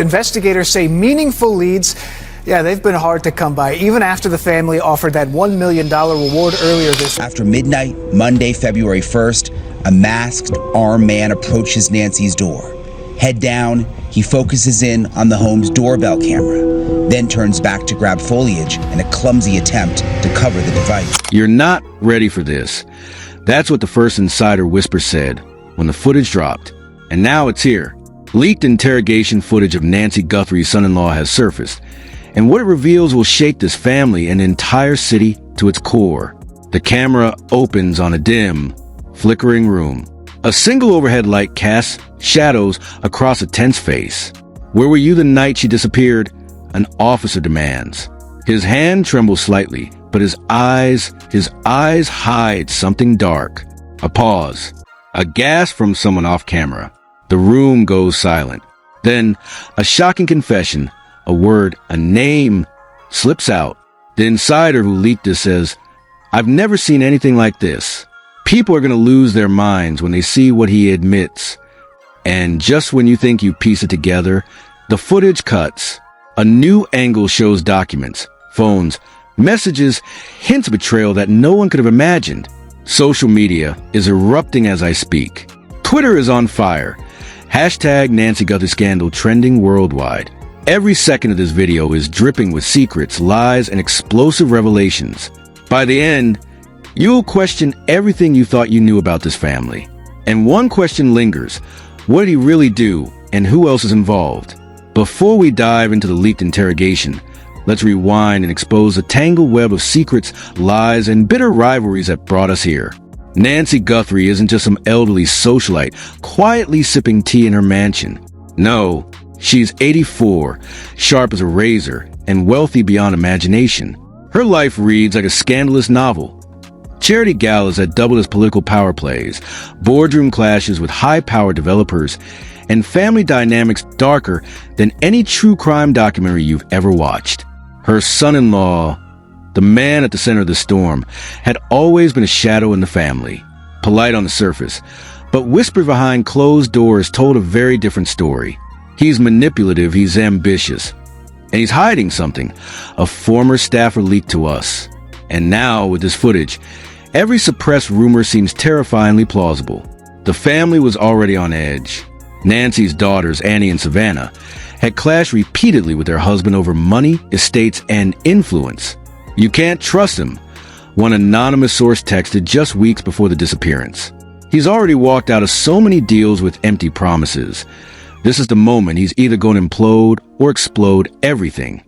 Investigators say meaningful leads, they've been hard to come by, even after the family offered that $1 million reward earlier this week. After midnight, Monday, February 1st, a masked, armed man approaches Nancy's door. Head down, he focuses in on the home's doorbell camera, then turns back to grab foliage in a clumsy attempt to cover the device. You're not ready for this. That's what the first insider whisper said when the footage dropped. And now it's here. Leaked interrogation footage of Nancy Guthrie's son-in-law has surfaced. And what it reveals will shake this family and entire city to its core. The camera opens on a dim, flickering room. A single overhead light casts shadows across a tense face. Where were you the night she disappeared? An officer demands. His hand trembles slightly, but his eyes hide something dark. A pause. A gasp from someone off camera. The room goes silent. Then, a shocking confession, a word, a name, slips out. The insider who leaked this says, "I've never seen anything like this. People are going to lose their minds when they see what he admits." And just when you think you piece it together, the footage cuts. A new angle shows documents, phones, messages, hints of betrayal that no one could have imagined. Social media is erupting as I speak. Twitter is on fire. Hashtag Nancy Guthrie scandal trending worldwide. Every second of this video is dripping with secrets, lies, and explosive revelations. By the end, you'll question everything you thought you knew about this family. And one question lingers. What did he really do, and who else is involved? Before we dive into the leaked interrogation, let's rewind and expose the tangled web of secrets, lies, and bitter rivalries that brought us here. Nancy Guthrie isn't just some elderly socialite quietly sipping tea in her mansion. No, she's 84, sharp as a razor, and wealthy beyond imagination. Her life reads like a scandalous novel. Charity galas that doubled as political power plays, boardroom clashes with high-powered developers, and family dynamics darker than any true crime documentary you've ever watched. Her son-in-law, the man at the center of the storm, had always been a shadow in the family. Polite on the surface, but whispered behind closed doors told a very different story. He's manipulative, he's ambitious, and he's hiding something. A former staffer leaked to us. And now, with this footage, every suppressed rumor seems terrifyingly plausible. The family was already on edge. Nancy's daughters, Annie and Savannah, had clashed repeatedly with their husband over money, estates, and influence. "You can't trust him," one anonymous source texted just weeks before the disappearance. "He's already walked out of so many deals with empty promises. This is the moment he's either going to implode or explode everything."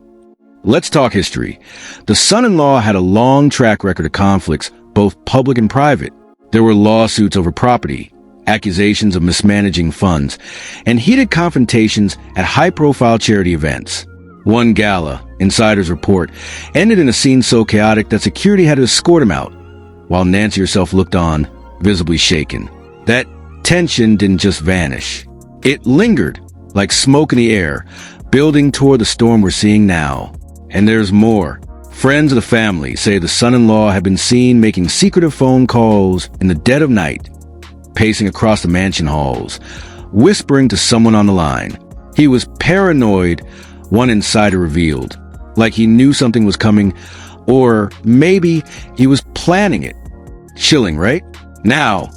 Let's talk history. The son-in-law had a long track record of conflicts, both public and private. There were lawsuits over property, accusations of mismanaging funds, and heated confrontations at high-profile charity events. One gala, insiders report, ended in a scene so chaotic that security had to escort him out, while Nancy herself looked on, visibly shaken. That tension didn't just vanish. It lingered, like smoke in the air, building toward the storm we're seeing now. And there's more. Friends of the family say the son-in-law had been seen making secretive phone calls in the dead of night, pacing across the mansion halls, whispering to someone on the line. He was paranoid, one insider revealed, like he knew something was coming, or maybe he was planning it. Chilling, right? Now,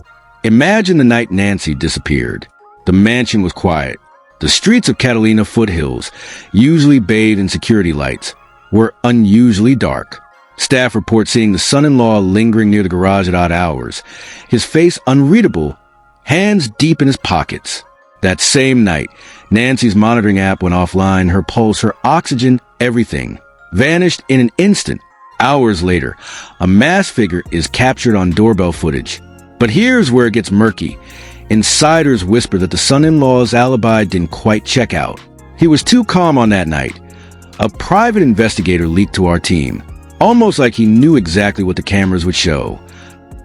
imagine the night Nancy disappeared. The mansion was quiet. The streets of Catalina foothills, usually bathed in security lights, were unusually dark. Staff report seeing the son-in-law lingering near the garage at odd hours, his face unreadable, hands deep in his pockets. That same night, Nancy's monitoring app went offline, her pulse, her oxygen, everything vanished in an instant. Hours later, a masked figure is captured on doorbell footage. But here's where it gets murky. Insiders whisper that the son-in-law's alibi didn't quite check out. He was too calm on that night. A private investigator leaked to our team, almost like he knew exactly what the cameras would show.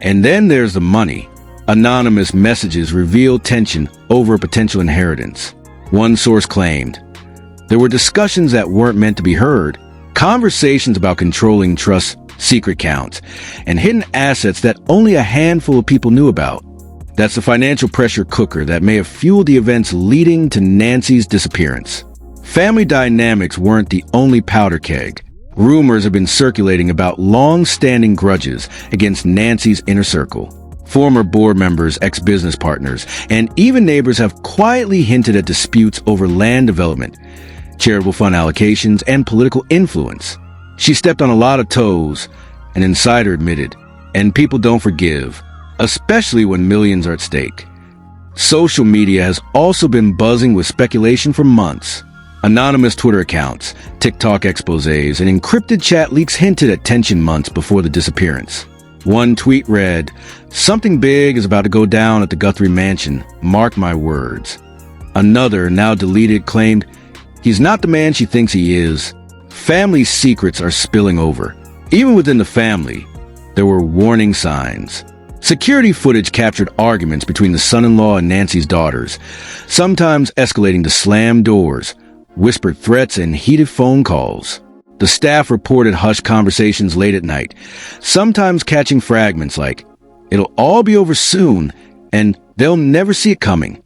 And then there's the money. Anonymous messages revealed tension over a potential inheritance. One source claimed there were discussions that weren't meant to be heard, conversations about controlling trusts, secret counts, and hidden assets that only a handful of people knew about. That's the financial pressure cooker that may have fueled the events leading to Nancy's disappearance. Family dynamics weren't the only powder keg. Rumors have been circulating about long-standing grudges against Nancy's inner circle. Former board members, ex-business partners, and even neighbors have quietly hinted at disputes over land development, charitable fund allocations, and political influence. She stepped on a lot of toes, an insider admitted, and people don't forgive, especially when millions are at stake. Social media has also been buzzing with speculation for months. Anonymous Twitter accounts, TikTok exposés, and encrypted chat leaks hinted at tension months before the disappearance. One tweet read, "Something big is about to go down at the Guthrie mansion, mark my words." Another, now deleted, claimed, "He's not the man she thinks he is." Family secrets are spilling over. Even within the family, there were warning signs. Security footage captured arguments between the son-in-law and Nancy's daughters, sometimes escalating to slammed doors, whispered threats, and heated phone calls. The staff reported hushed conversations late at night, sometimes catching fragments like, "It'll all be over soon," and "They'll never see it coming."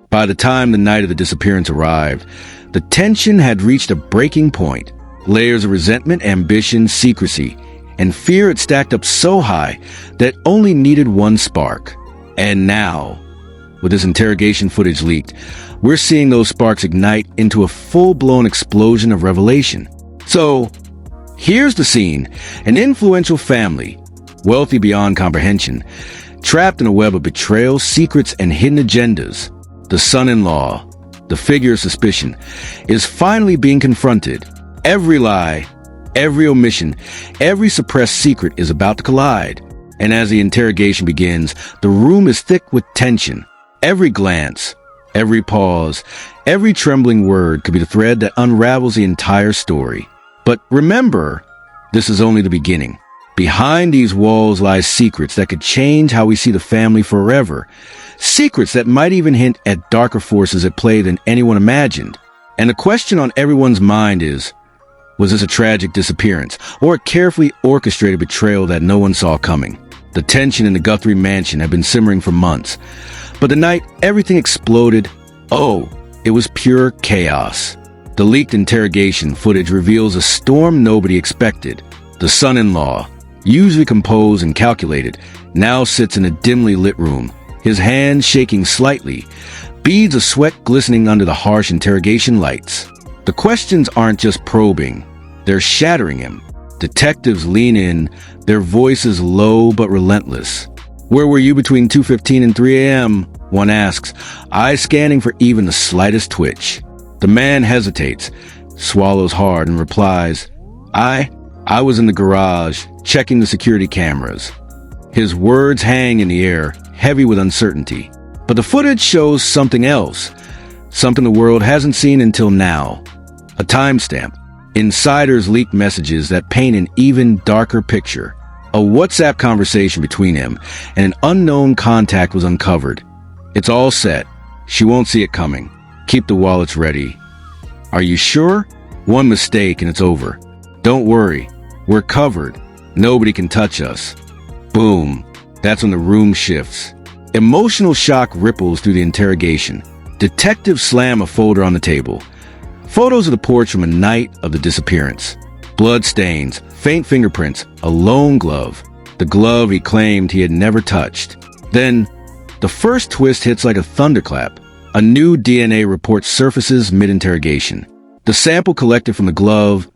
By the time the night of the disappearance arrived, the tension had reached a breaking point. Layers of resentment, ambition, secrecy, and fear had stacked up so high that it only needed one spark. And now, with this interrogation footage leaked, we're seeing those sparks ignite into a full-blown explosion of revelation. So, here's the scene. An influential family, wealthy beyond comprehension, trapped in a web of betrayal, secrets, and hidden agendas. The son-in-law, the figure of suspicion, is finally being confronted. Every lie, every omission, every suppressed secret is about to collide. And as the interrogation begins, the room is thick with tension. Every glance, every pause, every trembling word could be the thread that unravels the entire story. But remember, this is only the beginning. Behind these walls lie secrets that could change how we see the family forever. Secrets that might even hint at darker forces at play than anyone imagined. And the question on everyone's mind is, was this a tragic disappearance or a carefully orchestrated betrayal that no one saw coming? The tension in the Guthrie mansion had been simmering for months, but the night everything exploded, it was pure chaos. The leaked interrogation footage reveals a storm nobody expected. The son-in-law, usually composed and calculated, now sits in a dimly lit room, his hands shaking slightly, beads of sweat glistening under the harsh interrogation lights. The questions aren't just probing, they're shattering him. Detectives lean in, their voices low but relentless. "Where were you between 2:15 and 3 a.m.? One asks, eyes scanning for even the slightest twitch. The man hesitates, swallows hard, and replies, I was in the garage, checking the security cameras." His words hang in the air, heavy with uncertainty. But the footage shows something else, something the world hasn't seen until now. A timestamp. Insiders leaked messages that paint an even darker picture. A WhatsApp conversation between him and an unknown contact was uncovered. "It's all set. She won't see it coming. Keep the wallets ready." "Are you sure?" "One mistake and it's over. Don't worry. We're covered. Nobody can touch us." Boom. That's when the room shifts. Emotional shock ripples through the interrogation. Detectives slam a folder on the table. Photos of the porch from a night of the disappearance. Blood stains, faint fingerprints, a lone glove. The glove he claimed he had never touched. Then, the first twist hits like a thunderclap. A new DNA report surfaces mid-interrogation. The sample collected from the glove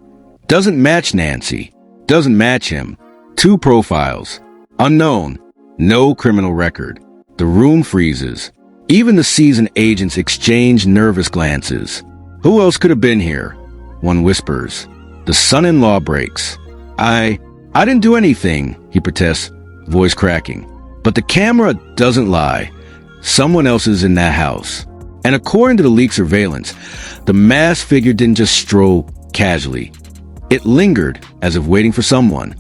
doesn't match Nancy, doesn't match him. Two profiles. Unknown. No criminal record. The room freezes. Even the seasoned agents exchange nervous glances. "Who else could have been here?" One whispers. The son-in-law breaks. I didn't do anything," he protests, voice cracking. But the camera doesn't lie. Someone else is in that house. And according to the leaked surveillance, the masked figure didn't just stroll casually. It lingered as if waiting for someone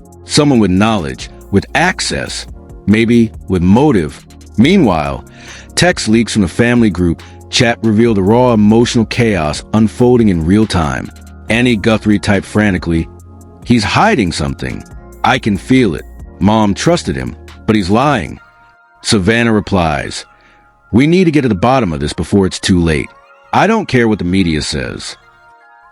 with knowledge, with access, maybe with motive. Meanwhile, text leaks from the family group chat revealed the raw emotional chaos unfolding in real time. Annie Guthrie typed frantically, "He's hiding something. I can feel it. Mom trusted him, but he's lying." Savannah replies, "We need to get to the bottom of this before it's too late. I don't care what the media says."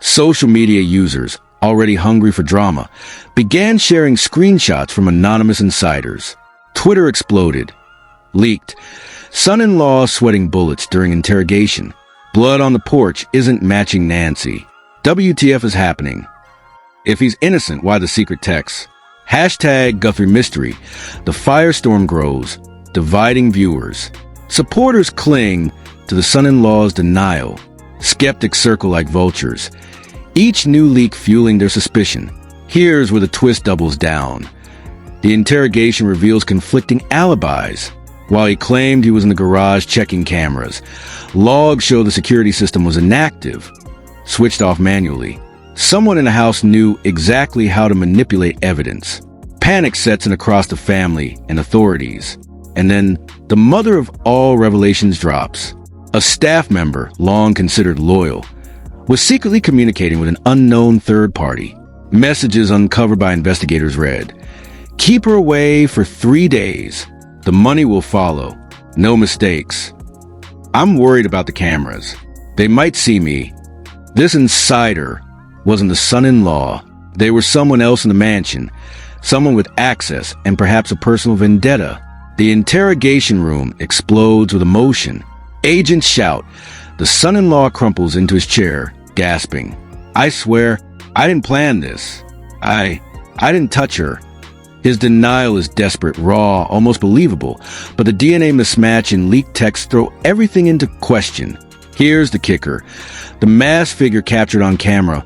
Social media users, already hungry for drama, began sharing screenshots from anonymous insiders. Twitter exploded. Leaked. Son-in-law sweating bullets during interrogation. Blood on the porch isn't matching Nancy. WTF is happening? If he's innocent, why the secret texts? Hashtag Guthrie Mystery. The firestorm grows, dividing viewers. Supporters cling to the son-in-law's denial. Skeptics circle like vultures. Each new leak fueling their suspicion. Here's where the twist doubles down. The interrogation reveals conflicting alibis. While he claimed he was in the garage checking cameras, logs show the security system was inactive, switched off manually. Someone in the house knew exactly how to manipulate evidence. Panic sets in across the family and authorities. And then the mother of all revelations drops. A staff member, long considered loyal, was secretly communicating with an unknown third party. Messages uncovered by investigators read, "Keep her away for 3 days. The money will follow. No mistakes. I'm worried about the cameras. They might see me." This insider wasn't the son-in-law. They were someone else in the mansion, someone with access and perhaps a personal vendetta. The interrogation room explodes with emotion. Agents shout. The son-in-law crumples into his chair, gasping. "I swear, I didn't plan this. I didn't touch her." His denial is desperate, raw, almost believable, but the DNA mismatch and leaked texts throw everything into question. Here's the kicker. The masked figure captured on camera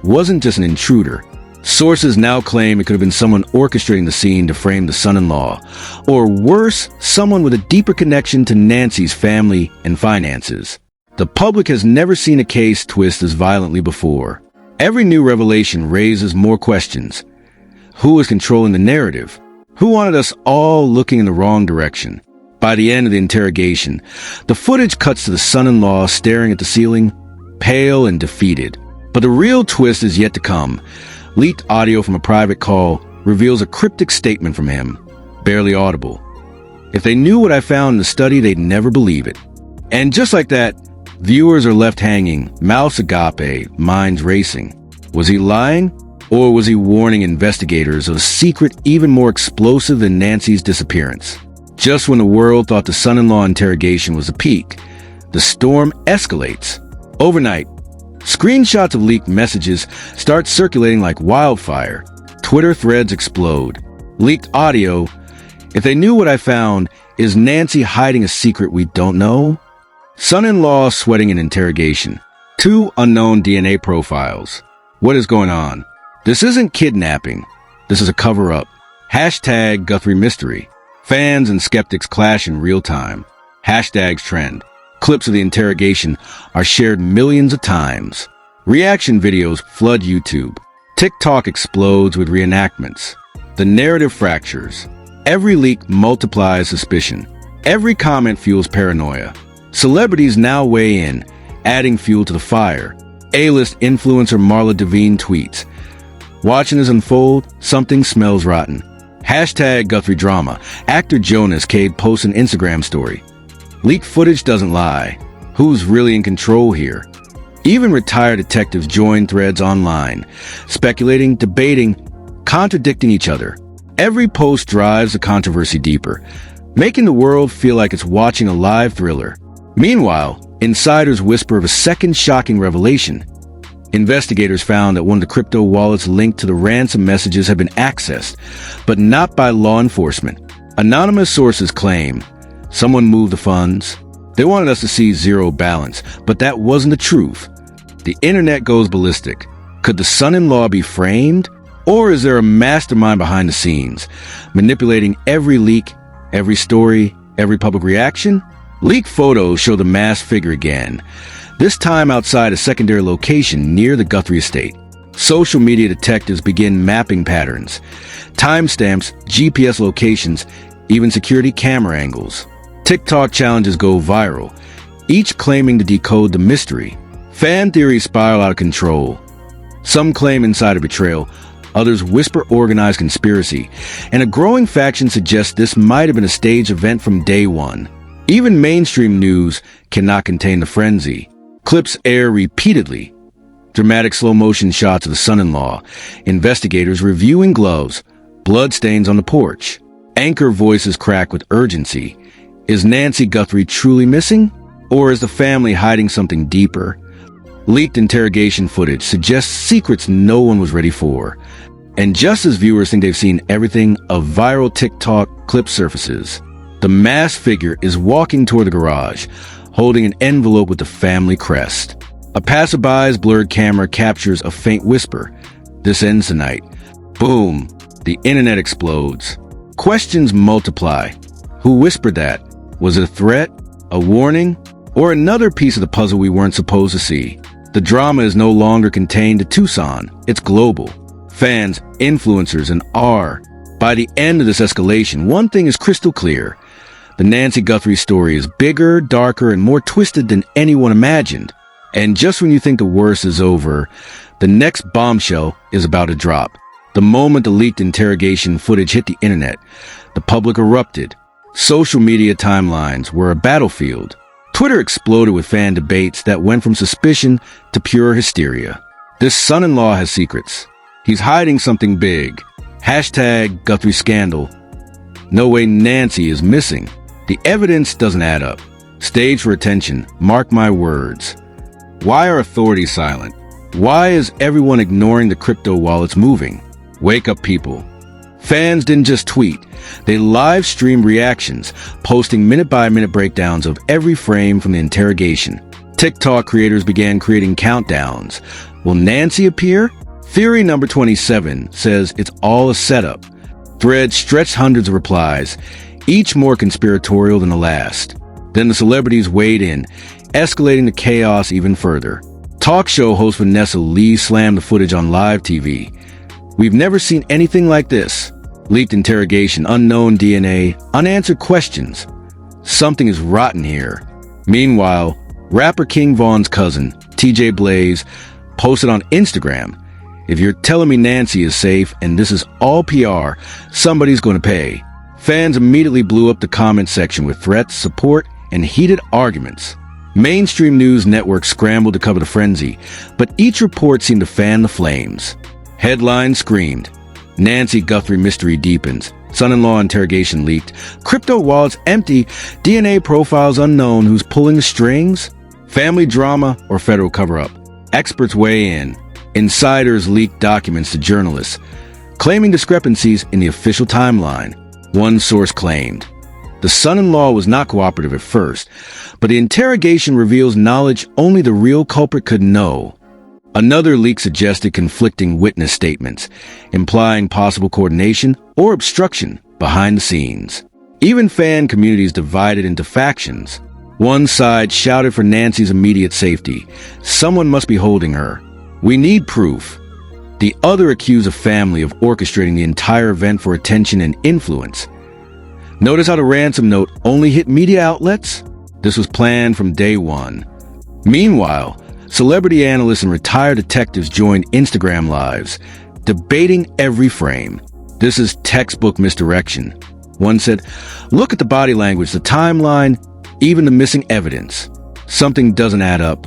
wasn't just an intruder. Sources now claim it could have been someone orchestrating the scene to frame the son-in-law, or worse, someone with a deeper connection to Nancy's family and finances. The public has never seen a case twist as violently before. Every new revelation raises more questions. Who was controlling the narrative? Who wanted us all looking in the wrong direction? By the end of the interrogation, the footage cuts to the son-in-law staring at the ceiling, pale and defeated. But the real twist is yet to come. Leaked audio from a private call reveals a cryptic statement from him, barely audible. "If they knew what I found in the study, they'd never believe it." And just like that, viewers are left hanging, mouths agape, minds racing. Was he lying? Or was he warning investigators of a secret even more explosive than Nancy's disappearance? Just when the world thought the son-in-law interrogation was a peak, the storm escalates. Overnight, screenshots of leaked messages start circulating like wildfire. Twitter threads explode. Leaked audio. "If they knew what I found, is Nancy hiding a secret we don't know?" Son-in-law sweating in interrogation. 2 unknown DNA profiles. What is going on? This isn't kidnapping. This is a cover-up. Hashtag Guthrie Mystery. Fans and skeptics clash in real time. Hashtags trend. Clips of the interrogation are shared millions of times. Reaction videos flood YouTube. TikTok explodes with reenactments. The narrative fractures. Every leak multiplies suspicion. Every comment fuels paranoia. Celebrities now weigh in, adding fuel to the fire. A-list influencer Marla Devine tweets, "Watching this unfold, something smells rotten." Hashtag Guthrie Drama. Actor Jonas Cade posts an Instagram story. Leaked footage doesn't lie. Who's really in control here? Even retired detectives join threads online, speculating, debating, contradicting each other. Every post drives the controversy deeper, making the world feel like it's watching a live thriller. Meanwhile, insiders whisper of a second shocking revelation. Investigators found that one of the crypto wallets linked to the ransom messages had been accessed, but not by law enforcement. Anonymous sources claim someone moved the funds. They wanted us to see zero balance, but that wasn't the truth. The internet goes ballistic. Could the son-in-law be framed? Or is there a mastermind behind the scenes, manipulating every leak, every story, every public reaction? Leaked photos show the masked figure again, this time outside a secondary location near the Guthrie estate. Social media detectives begin mapping patterns, timestamps, GPS locations, even security camera angles. TikTok challenges go viral, each claiming to decode the mystery. Fan theories spiral out of control. Some claim insider betrayal, others whisper organized conspiracy, and a growing faction suggests this might have been a staged event from day one. Even mainstream news cannot contain the frenzy. Clips air repeatedly. Dramatic slow-motion shots of the son-in-law, investigators reviewing gloves, bloodstains on the porch. Anchor voices crack with urgency. Is Nancy Guthrie truly missing? Or is the family hiding something deeper? Leaked interrogation footage suggests secrets no one was ready for. And just as viewers think they've seen everything, a viral TikTok clip surfaces. The masked figure is walking toward the garage, holding an envelope with the family crest. A passerby's blurred camera captures a faint whisper. This ends tonight. Boom. The internet explodes. Questions multiply. Who whispered that? Was it a threat? A warning? Or another piece of the puzzle we weren't supposed to see? The drama is no longer contained to Tucson. It's global. Fans, influencers, and R. By the end of this escalation, one thing is crystal clear. The Nancy Guthrie story is bigger, darker, and more twisted than anyone imagined. And just when you think the worst is over, the next bombshell is about to drop. The moment the leaked interrogation footage hit the internet, the public erupted. Social media timelines were a battlefield. Twitter exploded with fan debates that went from suspicion to pure hysteria. This son-in-law has secrets. He's hiding something big. Hashtag Guthrie scandal. No way Nancy is missing. The evidence doesn't add up. Stage for attention. Mark my words. Why are authorities silent? Why is everyone ignoring the crypto while it's moving? Wake up, people. Fans didn't just tweet. They live-streamed reactions, posting minute-by-minute breakdowns of every frame from the interrogation. TikTok creators began creating countdowns. Will Nancy appear? Theory number 27 says it's all a setup. Threads stretched hundreds of replies, each more conspiratorial than the last. Then the celebrities weighed in, escalating the chaos even further. Talk show host Vanessa Lee slammed the footage on live TV. We've never seen anything like this. Leaked interrogation, unknown DNA, unanswered questions. Something is rotten here. Meanwhile, rapper King Von's cousin, TJ Blaze, posted on Instagram, if you're telling me Nancy is safe and this is all PR, somebody's going to pay. Fans immediately blew up the comment section with threats, support, and heated arguments. Mainstream news networks scrambled to cover the frenzy, but each report seemed to fan the flames. Headlines screamed, Nancy Guthrie mystery deepens, son-in-law interrogation leaked, crypto wallets empty, DNA profiles unknown, who's pulling the strings? Family drama or federal cover-up? Experts weigh in. Insiders leaked documents to journalists, claiming discrepancies in the official timeline. One source claimed, the son-in-law was not cooperative at first, but the interrogation reveals knowledge only the real culprit could know. Another leak suggested conflicting witness statements, implying possible coordination or obstruction behind the scenes. Even fan communities divided into factions. One side shouted for Nancy's immediate safety. Someone must be holding her. We need proof. The other accused a family of orchestrating the entire event for attention and influence. Notice how the ransom note only hit media outlets? This was planned from day one. Meanwhile, celebrity analysts and retired detectives joined Instagram lives, debating every frame. This is textbook misdirection. One said, look at the body language, the timeline, even the missing evidence. Something doesn't add up.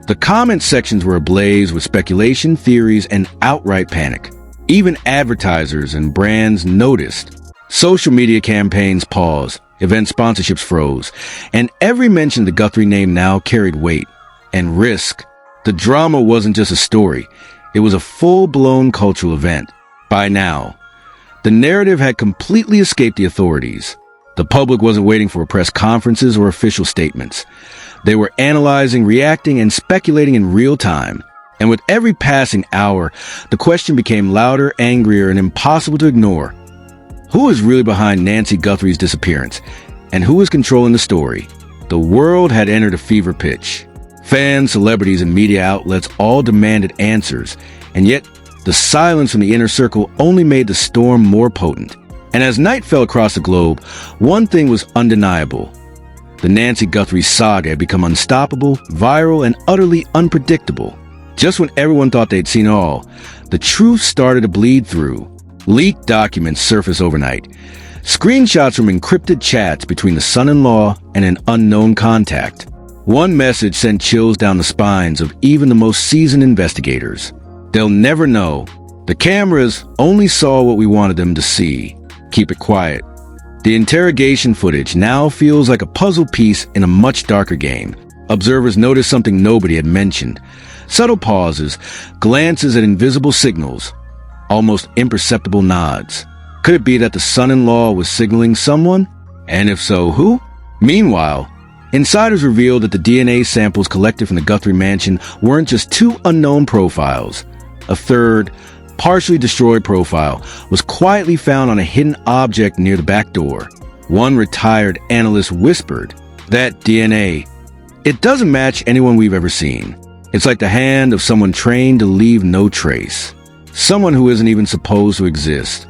The comment sections were ablaze with speculation, theories, and outright panic. Even advertisers and brands noticed. Social media campaigns paused, event sponsorships froze, and every mention of the Guthrie name now carried weight and risk. The drama wasn't just a story. It was a full-blown cultural event. By now, the narrative had completely escaped the authorities. The public wasn't waiting for press conferences or official statements. They were analyzing, reacting, and speculating in real time. And with every passing hour, the question became louder, angrier, and impossible to ignore. Who is really behind Nancy Guthrie's disappearance? And who is controlling the story? The world had entered a fever pitch. Fans, celebrities, and media outlets all demanded answers. And yet, the silence from the inner circle only made the storm more potent. And as night fell across the globe, one thing was undeniable. The Nancy Guthrie saga had become unstoppable, viral, and utterly unpredictable. Just when everyone thought they'd seen all, the truth started to bleed through. Leaked documents surfaced overnight. Screenshots from encrypted chats between the son-in-law and an unknown contact. One message sent chills down the spines of even the most seasoned investigators. They'll never know. The cameras only saw what we wanted them to see. Keep it quiet. The interrogation footage now feels like a puzzle piece in a much darker game. Observers notice something nobody had mentioned. Subtle pauses, glances at invisible signals, almost imperceptible nods. Could it be that the son-in-law was signaling someone? And if so, who? Meanwhile, insiders revealed that the DNA samples collected from the Guthrie mansion weren't just two unknown profiles. A third, partially destroyed profile was quietly found on a hidden object near the back door. One retired analyst whispered, "That DNA, it doesn't match anyone we've ever seen. It's like the hand of someone trained to leave no trace. Someone who isn't even supposed to exist."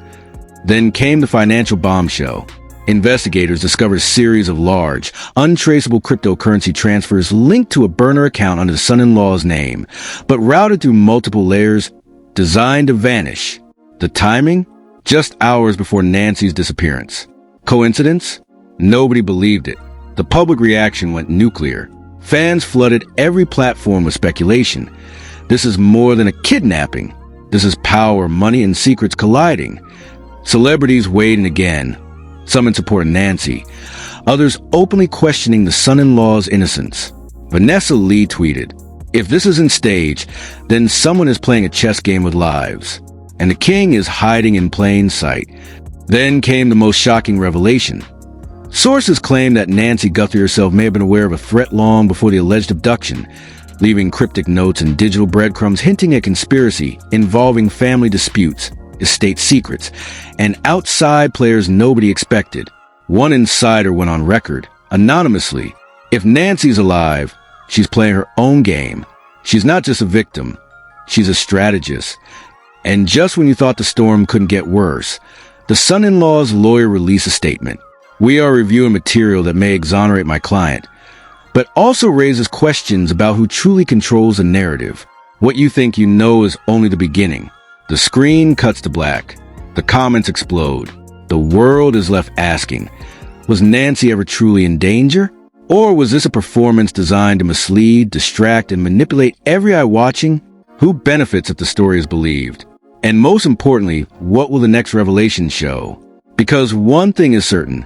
Then came the financial bombshell. Investigators discovered a series of large, untraceable cryptocurrency transfers linked to a burner account under the son-in-law's name, but routed through multiple layers, designed to vanish. The timing? Just hours before Nancy's disappearance. Coincidence? Nobody believed it. The public reaction went nuclear. Fans flooded every platform with speculation. This is more than a kidnapping. This is power, money, and secrets colliding. Celebrities weighed in again. Some in support of Nancy. Others openly questioning the son-in-law's innocence. Vanessa Lee tweeted, "If this isn't staged, then someone is playing a chess game with lives. And the king is hiding in plain sight." Then came the most shocking revelation. Sources claim that Nancy Guthrie herself may have been aware of a threat long before the alleged abduction, leaving cryptic notes and digital breadcrumbs hinting at conspiracy involving family disputes, estate secrets, and outside players nobody expected. One insider went on record, anonymously, "If Nancy's alive, she's playing her own game. She's not just a victim, she's a strategist." And just when you thought the storm couldn't get worse, the son-in-law's lawyer released a statement. "We are reviewing material that may exonerate my client, but also raises questions about who truly controls the narrative. What you think you know is only the beginning." The screen cuts to black. The comments explode. The world is left asking, was Nancy ever truly in danger? Or was this a performance designed to mislead, distract, and manipulate every eye watching? Who benefits if the story is believed? And most importantly, what will the next revelation show? Because one thing is certain,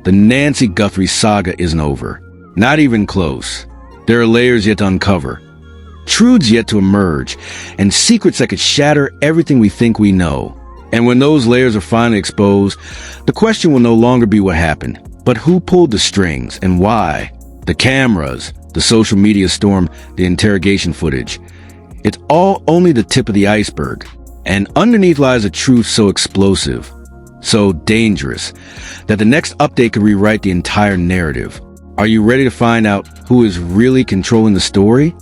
the Nancy Guthrie saga isn't over. Not even close. There are layers yet to uncover, truths yet to emerge, and secrets that could shatter everything we think we know. And when those layers are finally exposed, the question will no longer be what happened, but who pulled the strings and why? The cameras, the social media storm, the interrogation footage. It's all only the tip of the iceberg. And underneath lies a truth so explosive, so dangerous, that the next update could rewrite the entire narrative. Are you ready to find out who is really controlling the story?